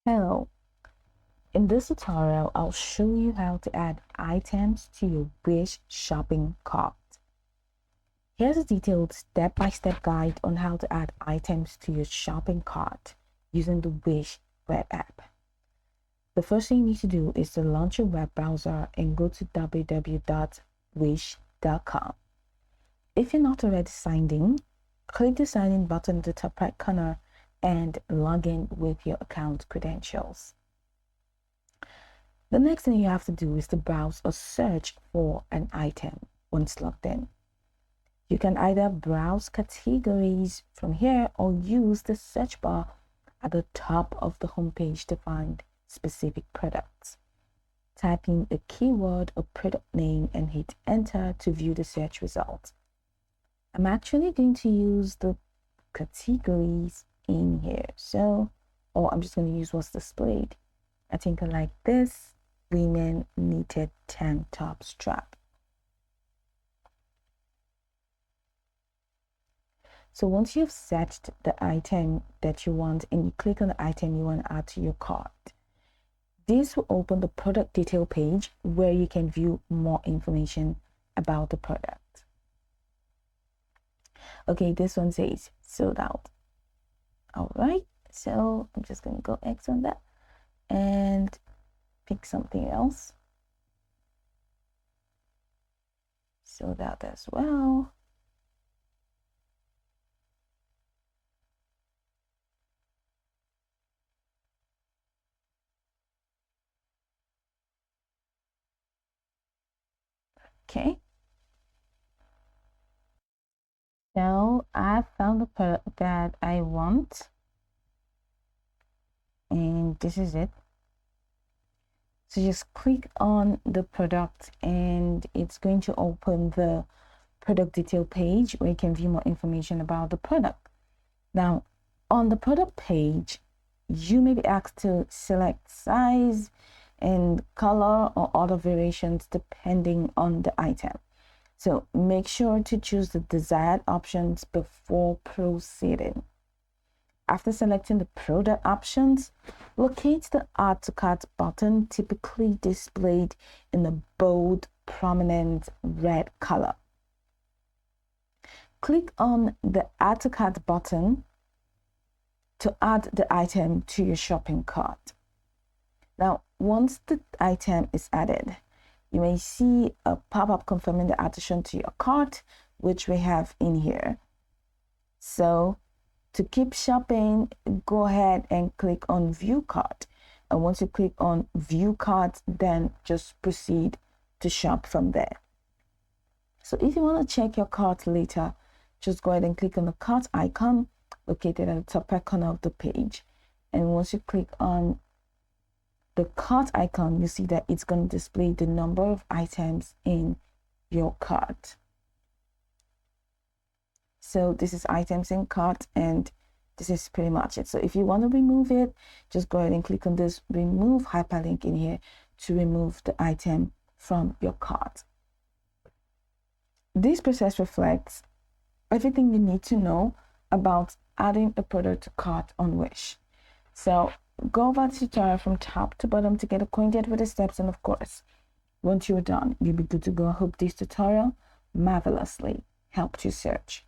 Hello, in this tutorial, I'll show you how to add items to your Wish shopping cart. Here's a detailed step-by-step guide on how to add items to your shopping cart using the Wish web app. The first thing you need to do is to launch your web browser and go to www.wish.com. If you're not already signed in, click the sign in button at the top right corner and log in with your account credentials. The next thing you have to do is to browse or search for an item once logged in. You can either browse categories from here or use the search bar at the top of the homepage to find specific products. Type in a keyword or product name and hit enter to view the search results. I'm actually going to use the categories in here. Or I'm just going to use what's displayed. I think I like this women knitted tank top strap. So once you've searched the item that you want and you click on the item you want to add to your cart, this will open the product detail page where you can view more information about the product. Okay, this one says sold out. All right, so I'm just going to go X on that and pick something else. Sold out as well. Okay. Now I've found the product that I want, and this is it. So just click on the product and it's going to open the product detail page where you can view more information about the product. Now, on the product page, you may be asked to select size and color or other variations depending on the item. So make sure to choose the desired options before proceeding. After selecting the product options, locate the Add to Cart button, typically displayed in a bold, prominent red color. Click on the Add to Cart button to add the item to your shopping cart. Now, once the item is added, you may see a pop-up confirming the addition to your cart, which we have in here. So to keep shopping, go ahead and click on View Cart. And once you click on View Cart, then just proceed to shop from there. So if you want to check your cart later, just go ahead and click on the cart icon located at the top right corner of the page. And once you click on the cart icon, you see that it's going to display the number of items in your cart. So this is items in cart, and this is pretty much it. So if you want to remove it, just go ahead and click on this remove hyperlink in here to remove the item from your cart. This process reflects everything you need to know about adding a product to cart on Wish. So go over the tutorial from top to bottom to get acquainted with the steps, and of course, once you're done, you'll be good to go. I hope this tutorial marvelously helped you search.